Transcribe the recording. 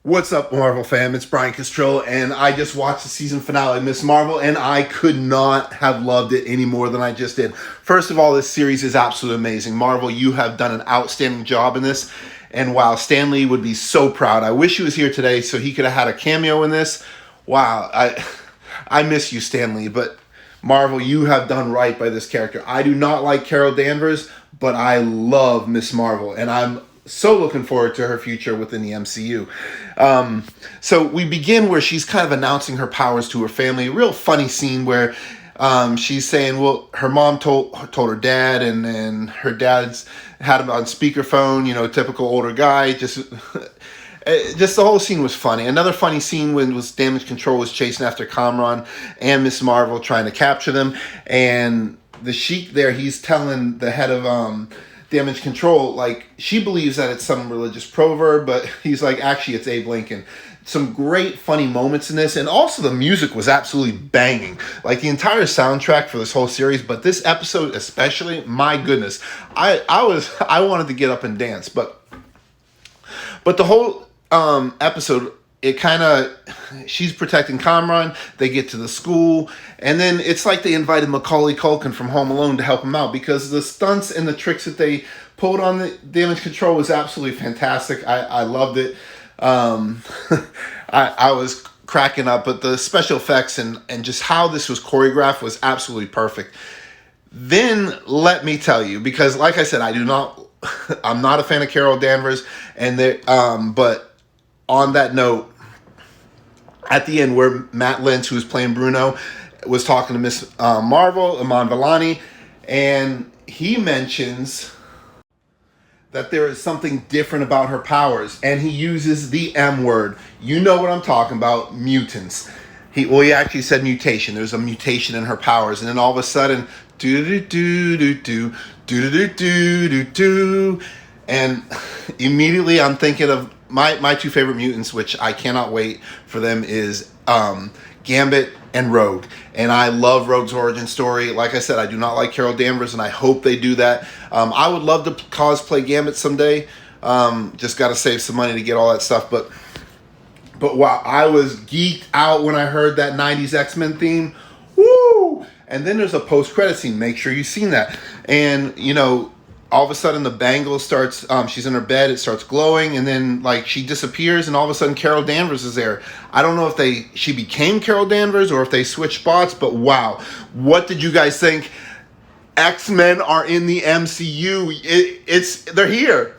What's up, Marvel fam? It's Brian Castrillo, and I just watched the season finale of Miss Marvel, and I could not have loved it any more than I just did. First of all, this series is absolutely amazing. Marvel, you have done an outstanding job in this, and wow, Stan Lee would be so proud. I wish he was here today so he could have had a cameo in this. Wow, I miss you, Stan Lee, but Marvel, you have done right by this character. I do not like Carol Danvers, but I love Miss Marvel, and I'm so looking forward to her future within the MCU. So we begin where she's kind of announcing her powers to her family. A real funny scene where she's saying, well, her mom told her dad, and then her dad's had him on speakerphone, typical older guy. Just the whole scene was funny. Another funny scene when was Damage Control was chasing after Kamran and Miss Marvel trying to capture them. And the Sheik there, he's telling the head of Damage Control, like, she believes that it's some religious proverb, but he's like, actually, it's Abe Lincoln. Some great funny moments in this, and also the music was absolutely banging. Like, the entire soundtrack for this whole series, but this episode especially, my goodness, I wanted to get up and dance, but the whole episode, it kind of, she's protecting Kamran, they get to the school, and then it's like they invited Macaulay Culkin from Home Alone to help him out, because the stunts and the tricks that they pulled on the Damage Control was absolutely fantastic. I loved it. I was cracking up, but the special effects and just how this was choreographed was absolutely perfect. Then let me tell you, because like I said, I'm not a fan of Carol Danvers, and but on that note, at the end where Matt Lintz, who was playing Bruno, was talking to Miss Marvel, Iman Vellani, and he mentions that there is something different about her powers, and he uses the M word. You know what I'm talking about, mutants. He actually said mutation. There's a mutation in her powers, and then all of a sudden, do, and immediately I'm thinking of my two favorite mutants, which I cannot wait for them, is Gambit and Rogue. And I love Rogue's origin story. Like I said, I do not like Carol Danvers, and I hope they do that. I would love to cosplay Gambit someday. Just got to save some money to get all that stuff. But wow, I was geeked out when I heard that 90s X-Men theme. Woo! And then there's a post-credit scene. Make sure you've seen that. And, all of a sudden the bangle starts, she's in her bed, it starts glowing, and then like she disappears, and all of a sudden Carol Danvers is there. I don't know if she became Carol Danvers or if they switched spots, but wow. What did you guys think? X-Men are in the MCU. They're here.